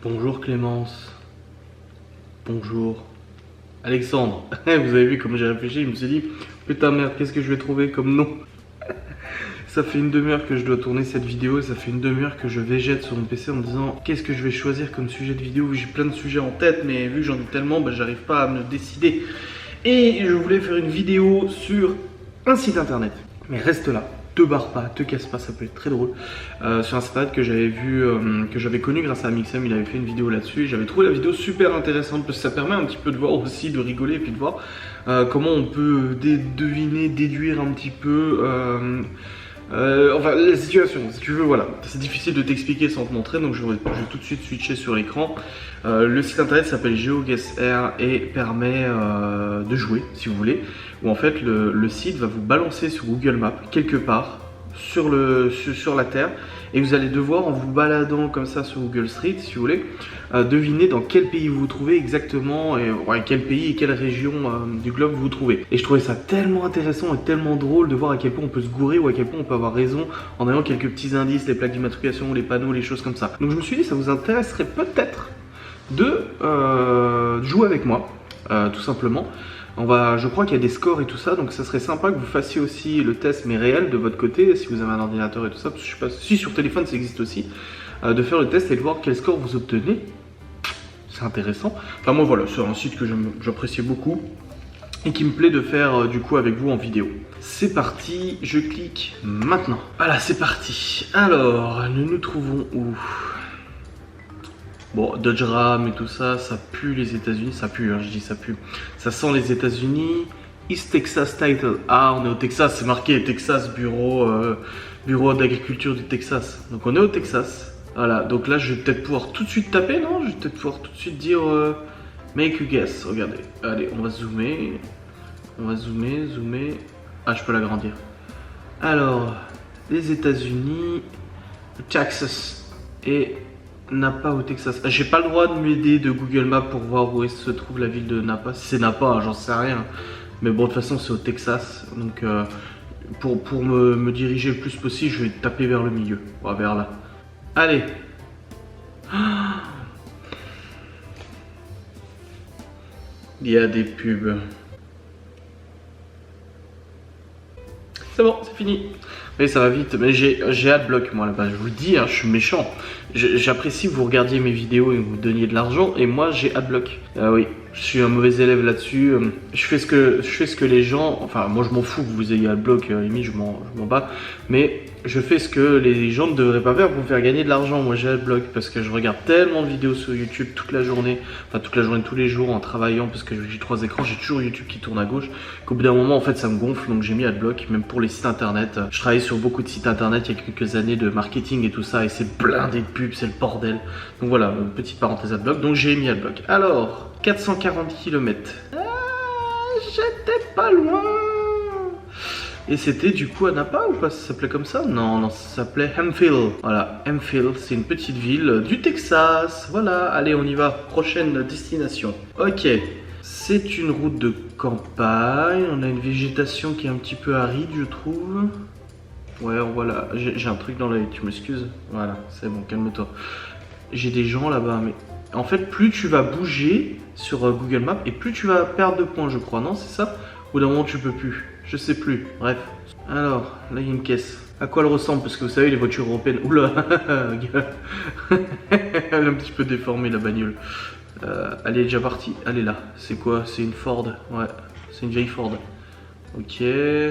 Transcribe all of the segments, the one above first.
Bonjour Clémence. Bonjour. Alexandre. Vous avez vu comme j'ai réfléchi, je me suis dit, putain merde, qu'est-ce que je vais trouver comme nom? Ça fait une demi-heure que je dois tourner cette vidéo, ça fait une demi-heure que je végète sur mon PC en me disant qu'est-ce que je vais choisir comme sujet de vidéo. J'ai plein de sujets en tête, mais vu que j'en ai tellement, j'arrive pas à me décider. Et je voulais faire une vidéo sur un site internet. Mais reste là, te barre pas, te casse pas, ça peut être très drôle. Sur un site internet que j'avais vu, que j'avais connu grâce à Amixem, il avait fait une vidéo là-dessus. J'avais trouvé la vidéo super intéressante parce que ça permet un petit peu de voir aussi, de rigoler et puis de voir comment on peut deviner, déduire un petit peu. Enfin, la situation, si tu veux, voilà. C'est difficile de t'expliquer sans te montrer, donc je vais tout de suite switcher sur l'écran. Le site internet s'appelle GeoGuessr et permet de jouer, si vous voulez. Où en fait, le site va vous balancer sur Google Maps, quelque part, sur la Terre. Et vous allez devoir, en vous baladant comme ça sur Google Street, si vous voulez, deviner dans quel pays vous vous trouvez exactement, et quel pays et quelle région du globe vous vous trouvez. Et je trouvais ça tellement intéressant et tellement drôle de voir à quel point on peut se gourer ou à quel point on peut avoir raison en ayant quelques petits indices, les plaques d'immatriculation, les panneaux, les choses comme ça. Donc je me suis dit, ça vous intéresserait peut-être de jouer avec moi, tout simplement. Je crois qu'il y a des scores et tout ça, donc ça serait sympa que vous fassiez aussi le test, mais réel de votre côté, si vous avez un ordinateur et tout ça, parce que je sais pas si sur téléphone ça existe aussi, de faire le test et de voir quel score vous obtenez. C'est intéressant. Enfin moi voilà, c'est un site que j'appréciais beaucoup et qui me plaît de faire du coup avec vous en vidéo. C'est parti, je clique maintenant. Voilà, c'est parti. Alors, nous nous trouvons où? Bon, Dodge Ram et tout ça, ça pue les États-Unis, ça pue, hein, je dis ça pue. Ça sent les États-Unis. East Texas Title. Ah, on est au Texas, c'est marqué Texas, bureau d'agriculture du Texas. Donc on est au Texas. Voilà, donc là je vais peut-être pouvoir tout de suite taper, non? Je vais peut-être pouvoir tout de suite dire make a guess. Regardez, allez, on va zoomer. On va zoomer. Ah, je peux l'agrandir. Alors, les États-Unis, Texas et Napa au Texas. J'ai pas le droit de m'aider de Google Maps pour voir où se trouve la ville de Napa. Si c'est Napa, hein, j'en sais rien. Mais bon, de toute façon, c'est au Texas. Donc, pour me diriger le plus possible, je vais taper vers le milieu. Ouais, vers là. Allez. Il y a des pubs. C'est bon, c'est fini. Mais ça va vite, mais j'ai Adblock moi là-bas, je vous le dis, hein, je suis méchant. J'apprécie que vous regardiez mes vidéos et que vous donniez de l'argent, et moi j'ai Adblock. Ah oui, je suis un mauvais élève là-dessus. Je fais ce que les gens, enfin moi je m'en fous que vous ayez Adblock, limite je m'en bats, mais je fais ce que les gens ne devraient pas faire pour me faire gagner de l'argent. Moi j'ai Adblock parce que je regarde tellement de vidéos sur YouTube toute la journée, tous les jours en travaillant, parce que j'ai 3 écrans, j'ai toujours YouTube qui tourne à gauche, qu'au bout d'un moment en fait ça me gonfle, donc j'ai mis Adblock, même pour les sites internet. Je travaillais sur beaucoup de sites internet il y a quelques années de marketing et tout ça, et c'est blindé de pubs, c'est le bordel. Donc voilà, petite parenthèse Adblock, donc j'ai mis Adblock. Alors, 440 km. J'étais pas loin. Et c'était du coup à Napa ou pas? Ça s'appelait comme ça? Non, ça s'appelait Hemphill. Voilà, Hemphill, c'est une petite ville du Texas. Voilà, allez, on y va. Prochaine destination. Ok, c'est une route de campagne. On a une végétation qui est un petit peu aride, je trouve. Ouais, voilà, j'ai un truc dans l'œil, tu m'excuses? Voilà, c'est bon, calme-toi. J'ai des gens là-bas, mais en fait, plus tu vas bouger sur Google Maps et plus tu vas perdre de points, je crois, non? C'est ça? Ou d'un moment tu peux plus, je sais plus, bref. Alors, là il y a une caisse. À quoi elle ressemble? Parce que vous savez, les voitures européennes, oula, elle est un petit peu déformée la bagnole. Elle est déjà partie, elle est là. C'est quoi? C'est une Ford, ouais, c'est une vieille Ford. Ok,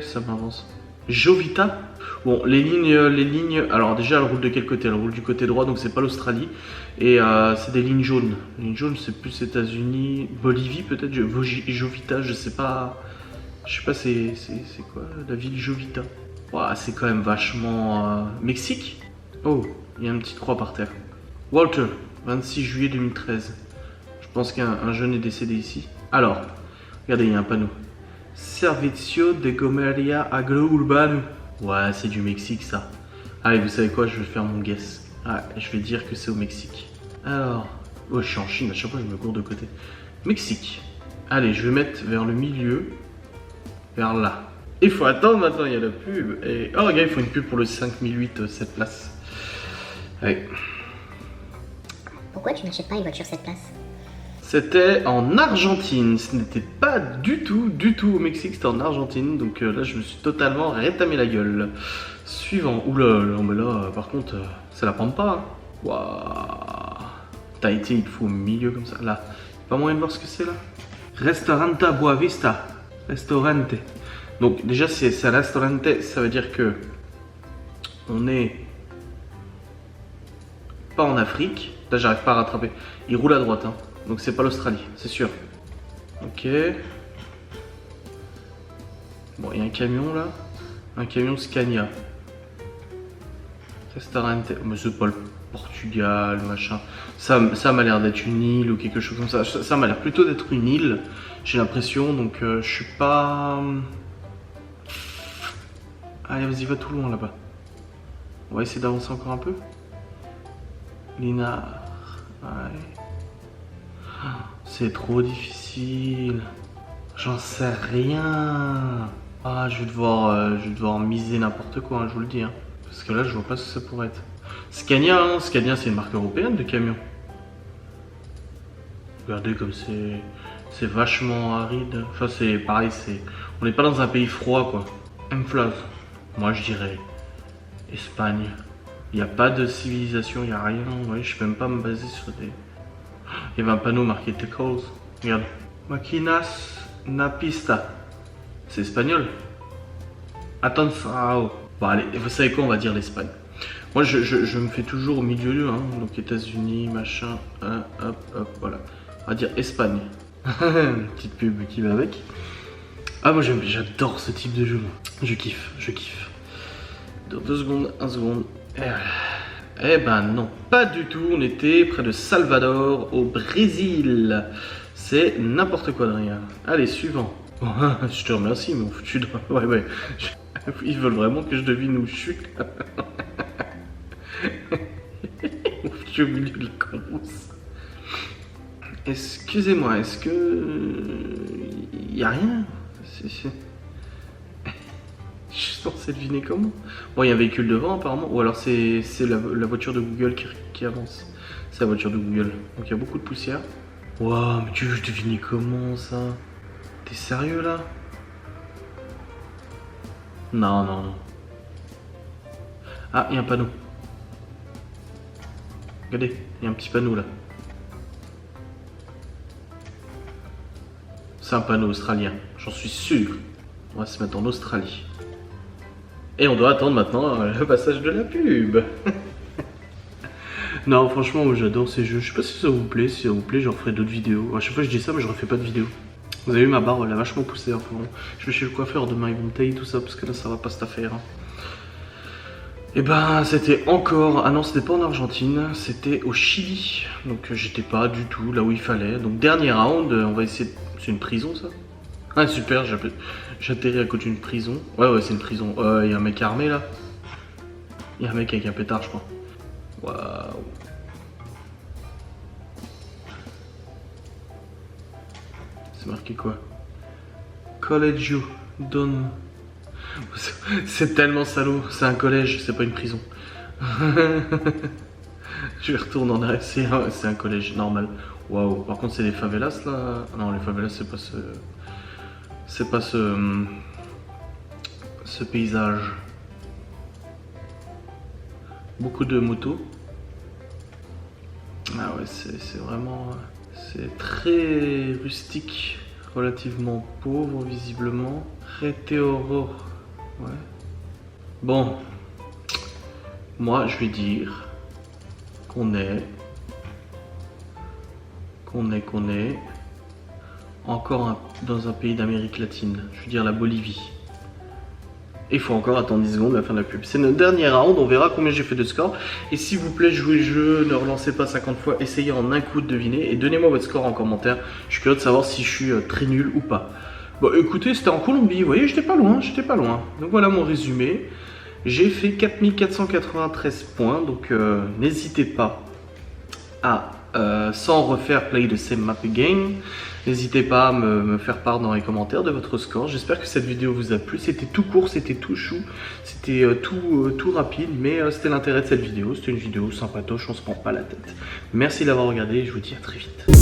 ça m'avance. Jovita. Bon, les lignes. Alors déjà, elle roule de quel côté? Elle roule du côté droit, donc c'est pas l'Australie. Et c'est des lignes jaunes. Les lignes jaunes, c'est plus États-Unis, Bolivie peut-être. Jovita, je sais pas. Je sais pas, c'est quoi la ville Jovita? Ouah, c'est quand même vachement Mexique. Oh, il y a une petite croix par terre. Walter, 26 juillet 2013. Je pense qu'un jeune est décédé ici. Alors, regardez, il y a un panneau. Servicio de Gomeria Agro-Urbano. Ouais, c'est du Mexique ça. Allez, vous savez quoi, je vais faire mon guess. Ah, je vais dire que c'est au Mexique. Alors, oh, je suis en Chine, à chaque fois je me cours de côté. Mexique. Allez, je vais mettre vers le milieu. Vers là. Il faut attendre maintenant, il y a la pub. Et... oh, regarde, il faut une pub pour le 5008, cette place. Allez. Pourquoi tu n'achètes pas une voiture cette place? C'était en Argentine, ce n'était pas du tout au Mexique, c'était en Argentine, donc là je me suis totalement rétamé la gueule. Suivant, oula, non mais là par contre, ça la prend pas. Hein. Waouh. Tahiti, il faut au milieu comme ça, là. Pas moyen de voir ce que c'est là. Restauranta Boavista, restaurante. Donc déjà c'est restaurante, ça veut dire que on est pas en Afrique. Là j'arrive pas à rattraper, il roule à droite hein. Donc c'est pas l'Australie, c'est sûr. Ok. Bon, il y a un camion là. Un camion Scania. Restaurante. Mais c'est pas le Portugal, machin. Ça m'a l'air d'être une île ou quelque chose comme ça. Ça m'a l'air plutôt d'être une île, j'ai l'impression. Donc je suis pas... Allez, vas-y, va tout loin là-bas. On va essayer d'avancer encore un peu. Lina. Ouais. C'est trop difficile. J'en sais rien. Ah, je vais devoir miser n'importe quoi, hein, je vous le dis. Hein. Parce que là, je vois pas ce que ça pourrait être. Scania, hein. Scania, c'est une marque européenne de camions. Regardez comme c'est vachement aride. Enfin, c'est pareil, on n'est pas dans un pays froid, quoi. Enflaz. Moi, je dirais Espagne. Il n'y a pas de civilisation, il n'y a rien. Ouais, je peux même pas me baser sur des... Il y avait un panneau marqué Tecos. Regarde. Maquinas na pista. C'est espagnol. Attention. Bon allez, vous savez quoi, on va dire l'Espagne. Moi je me fais toujours au milieu, hein. Donc États-Unis, machin, hop, hop, voilà. On va dire Espagne. Une petite pub qui va avec. Ah moi j'adore ce type de jeu. Moi. Je kiffe. Dans 2 secondes, 1 seconde. Eh ben non, pas du tout, on était près de Salvador, au Brésil. C'est n'importe quoi de rien. Allez, suivant. Je te remercie, mon foutu de... Ouais. Ils veulent vraiment que je devine où je suis. Mon foutu au milieu de la course. Excusez-moi, est-ce que... Y a rien? Je suis censé deviner comment. Bon, il y a un véhicule devant apparemment, ou alors c'est la voiture de Google qui avance. C'est la voiture de Google. Donc il y a beaucoup de poussière. Waouh, mais tu veux deviner comment ça? T'es sérieux là? Non. Ah, il y a un panneau. Regardez, il y a un petit panneau là. C'est un panneau australien, j'en suis sûr. On va se mettre en Australie. Et on doit attendre maintenant le passage de la pub. Non, franchement, j'adore ces jeux. Je sais pas si ça vous plaît. Si ça vous plaît, j'en ferai d'autres vidéos. À chaque fois, je dis ça, mais je refais pas de vidéos. Vous avez vu, ma barbe, elle a vachement poussé. Enfin, bon, je vais chez le coiffeur demain, ils vont me tailler tout ça, parce que là, ça va pas cette affaire. Hein. Et ben, c'était encore... Ah non, c'était pas en Argentine, c'était au Chili. Donc, j'étais pas du tout là où il fallait. Donc, dernier round, on va essayer... C'est une prison, ça? Ah, super, j'atterris à côté d'une prison. Ouais, c'est une prison. Il y a un mec armé, là. Il y a un mec avec un pétard, je crois. Waouh. C'est marqué quoi? Collegio Don... C'est tellement salaud, c'est un collège, c'est pas une prison. Je vais retourner en arrière, c'est un collège normal. Waouh, par contre c'est les favelas là. Non, les favelas c'est pas ce... C'est pas ce paysage. Beaucoup de motos. Ah ouais, c'est vraiment... C'est très rustique, relativement pauvre visiblement. Rétéoro. Ouais. Bon. Moi je vais dire qu'on est encore dans un pays d'Amérique latine. Je veux dire la Bolivie. Et il faut encore attendre 10 secondes à la fin de la pub. C'est notre dernier round, on verra combien j'ai fait de score. Et s'il vous plaît, jouez le jeu, ne relancez pas 50 fois, essayez en un coup de deviner. Et donnez-moi votre score en commentaire. Je suis curieux de savoir si je suis très nul ou pas. Bon écoutez, c'était en Colombie, vous voyez, j'étais pas loin. Donc voilà mon résumé. J'ai fait 4493 points, donc n'hésitez pas à sans refaire play the same map again. N'hésitez pas à me faire part dans les commentaires de votre score. J'espère que cette vidéo vous a plu. C'était tout court, c'était tout chou, c'était tout rapide, mais c'était l'intérêt de cette vidéo. C'était une vidéo sympatoche, on se prend pas la tête. Merci d'avoir regardé et je vous dis à très vite.